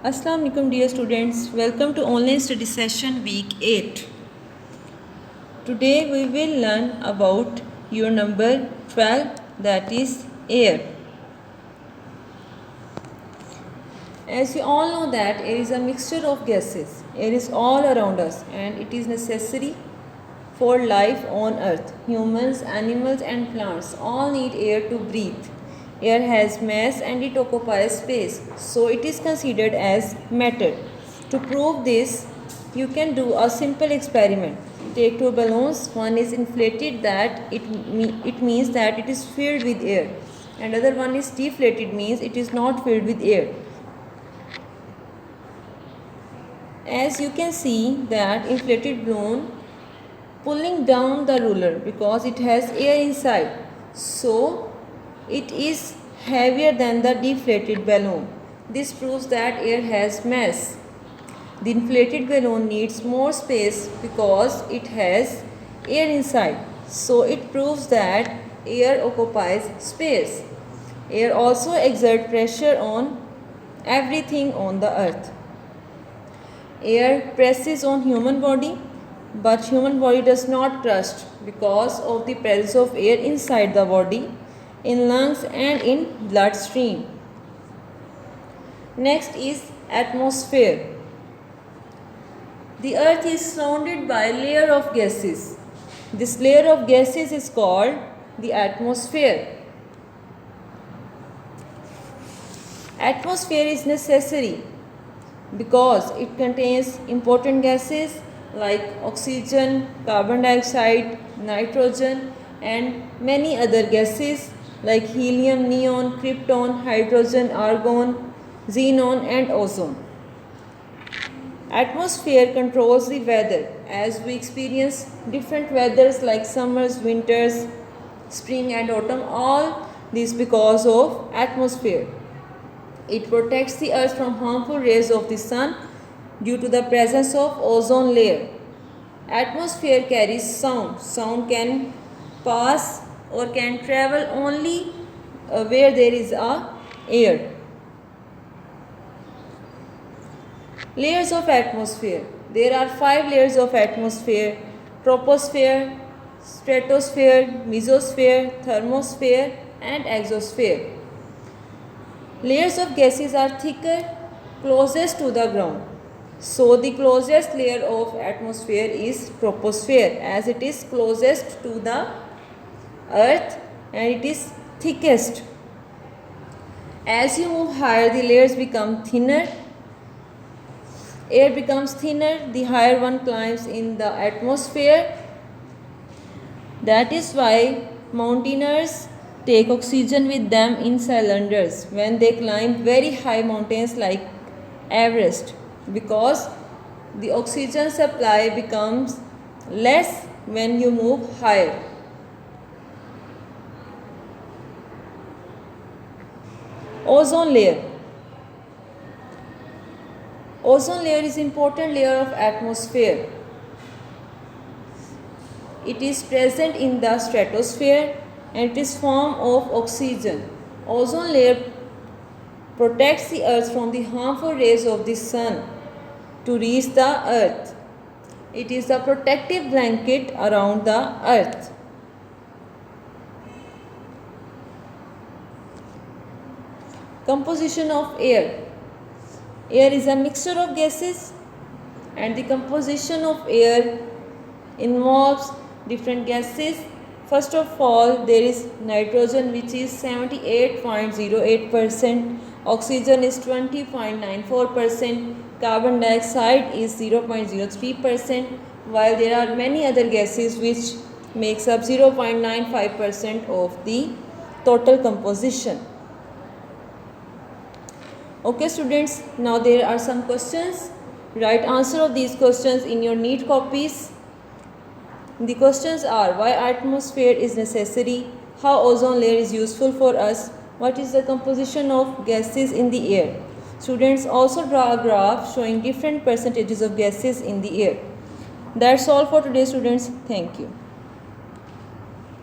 Assalamu alaikum dear students, welcome to online study session week 8. Today we will learn about your number 12, that is air. As you all know that air is a mixture of gases. Air is all around us and it is necessary for life on earth. Humans, animals and plants all need air to breathe. Air has mass and it occupies space, so it is considered as matter. To prove this, you can do a simple experiment. Take two balloons. One is inflated, that it means that it is filled with air, and other one is deflated, means it is not filled with air. As you can see that inflated balloon pulling down the roller because it has air inside, so it is heavier than the deflated balloon. This proves that air has mass. The inflated balloon needs more space because it has air inside, so it proves that air occupies space. Air also exerts pressure on everything on the earth. Air presses on human body, but human body does not crust because of the presence of air inside the body, in lungs and in bloodstream. Next is atmosphere. The earth is surrounded by a layer of gases. This layer of gases is called the atmosphere. Atmosphere is necessary because it contains important gases like oxygen, carbon dioxide, nitrogen and many other gases like helium, neon, krypton, hydrogen, argon, xenon and ozone. Atmosphere controls the weather as we experience different weathers like summers, winters, spring and autumn, all this because of atmosphere. It protects the earth from harmful rays of the sun due to the presence of ozone layer. Atmosphere carries sound. Sound can pass or can travel only where there is air. Layers of atmosphere. There are 5 layers of atmosphere: troposphere, stratosphere, mesosphere, thermosphere and exosphere. Layers of gases are thicker, closest to the ground. So the closest layer of atmosphere is troposphere, as it is closest to the earth and it is thickest. As you move higher, the layers become thinner. Air becomes thinner the higher one climbs in the atmosphere. That is why mountaineers take oxygen with them in cylinders when they climb very high mountains like Everest, because the oxygen supply becomes less when you move higher. Ozone layer. Ozone layer is important layer of atmosphere. It is present in the stratosphere and it is form of oxygen. Ozone layer protects the earth from the harmful rays of the sun to reach the earth. It is a protective blanket around the earth. Composition of air. Air is a mixture of gases and the composition of air involves different gases. First of all, there is nitrogen, which is 78.08%, oxygen is 20.94%, carbon dioxide is 0.03%, while there are many other gases which makes up 0.95% of the total composition. Okay students, now there are some questions. Write answer of these questions in your neat copies. The questions are: why atmosphere is necessary, how ozone layer is useful for us, what is the composition of gases in the air. Students also draw a graph showing different percentages of gases in the air. That's all for today students. Thank you.